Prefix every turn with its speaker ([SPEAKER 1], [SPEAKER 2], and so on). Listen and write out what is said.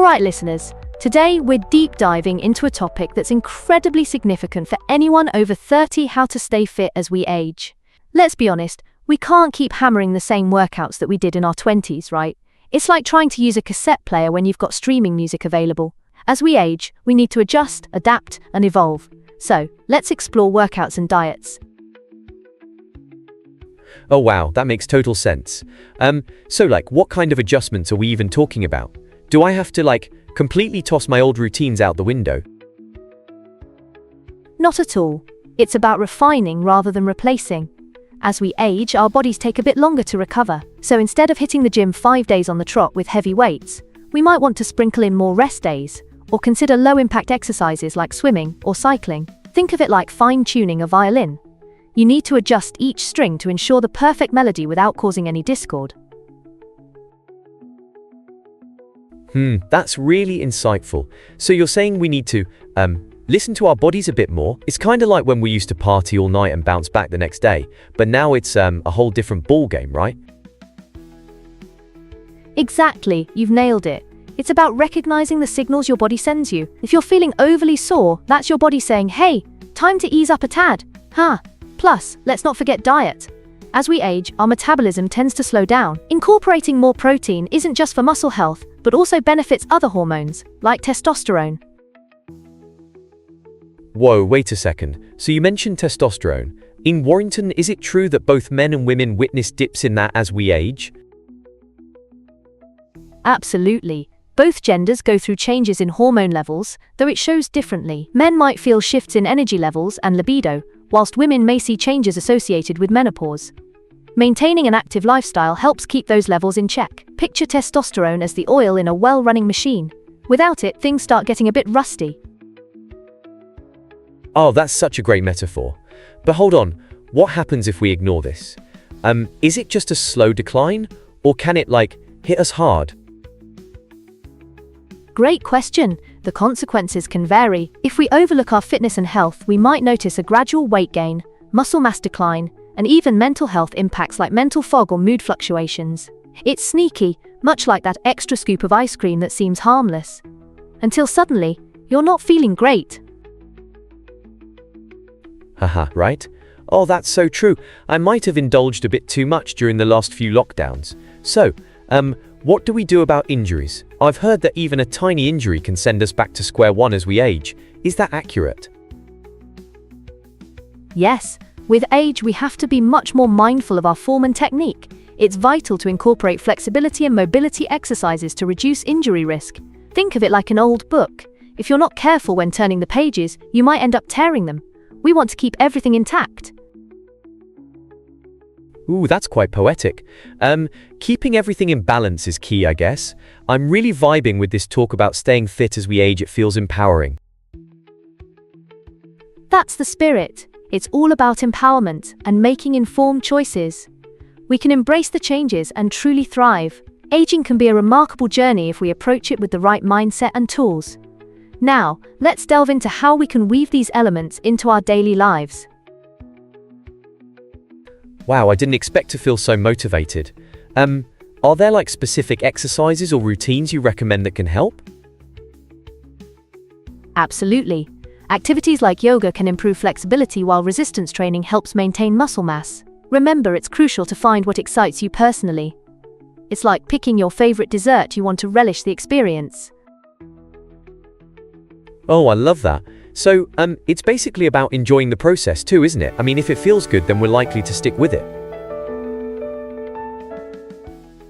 [SPEAKER 1] Alright listeners, today we're deep diving into a topic that's incredibly significant for anyone over 30, how to stay fit as we age. Let's be honest, we can't keep hammering the same workouts that we did in our 20s, right? It's like trying to use a cassette player when you've got streaming music available. As we age, we need to adjust, adapt, and evolve. So, let's explore workouts and diets.
[SPEAKER 2] Oh wow, that makes total sense. So what kind of adjustments are we even talking about? Do I have to completely toss my old routines out the window?
[SPEAKER 1] Not at all. It's about refining rather than replacing. As we age, our bodies take a bit longer to recover. So instead of hitting the gym 5 days on the trot with heavy weights, we might want to sprinkle in more rest days, or consider low-impact exercises like swimming or cycling. Think of it like fine-tuning a violin. You need to adjust each string to ensure the perfect melody without causing any discord.
[SPEAKER 2] That's really insightful. So you're saying we need to, listen to our bodies a bit more? It's kind of like when we used to party all night and bounce back the next day, but now it's a whole different ball game, right?
[SPEAKER 1] Exactly, you've nailed it. It's about recognizing the signals your body sends you. If you're feeling overly sore, that's your body saying, hey, time to ease up a tad. Plus, let's not forget diet. As we age, our metabolism tends to slow down. Incorporating more protein isn't just for muscle health, but also benefits other hormones, like testosterone.
[SPEAKER 2] Whoa, wait a second. So you mentioned testosterone. In Warrington, is it true that both men and women witness dips in that as we age?
[SPEAKER 1] Absolutely. Both genders go through changes in hormone levels, though it shows differently. Men might feel shifts in energy levels and libido, whilst women may see changes associated with menopause. Maintaining an active lifestyle helps keep those levels in check. Picture testosterone as the oil in a well-running machine. Without it, things start getting a bit rusty.
[SPEAKER 2] Oh, that's such a great metaphor. But hold on, what happens if we ignore this? Is it just a slow decline, or can it hit us hard?
[SPEAKER 1] Great question. The consequences can vary. If we overlook our fitness and health, we might notice a gradual weight gain, muscle mass decline, and even mental health impacts like mental fog or mood fluctuations. It's sneaky, much like that extra scoop of ice cream that seems harmless. Until suddenly, you're not feeling great.
[SPEAKER 2] Right? Oh, that's so true. I might have indulged a bit too much during the last few lockdowns. So, what do we do about injuries? I've heard that even a tiny injury can send us back to square one as we age. Is that accurate?
[SPEAKER 1] Yes, with age we have to be much more mindful of our form and technique. It's vital to incorporate flexibility and mobility exercises to reduce injury risk. Think of it like an old book. If you're not careful when turning the pages, you might end up tearing them. We want to keep everything intact.
[SPEAKER 2] Ooh, that's quite poetic. Keeping everything in balance is key, I guess. I'm really vibing with this talk about staying fit as we age. It feels empowering.
[SPEAKER 1] That's the spirit. It's all about empowerment and making informed choices. We can embrace the changes and truly thrive. Aging can be a remarkable journey if we approach it with the right mindset and tools. Now, let's delve into how we can weave these elements into our daily lives.
[SPEAKER 2] Wow, I didn't expect to feel so motivated. Are there specific exercises or routines you recommend that can help?
[SPEAKER 1] Absolutely. Activities like yoga can improve flexibility while resistance training helps maintain muscle mass. Remember, it's crucial to find what excites you personally. It's like picking your favorite dessert. You want to relish the experience.
[SPEAKER 2] Oh, I love that. So, it's basically about enjoying the process too, isn't it? I mean, if it feels good, then we're likely to stick with it.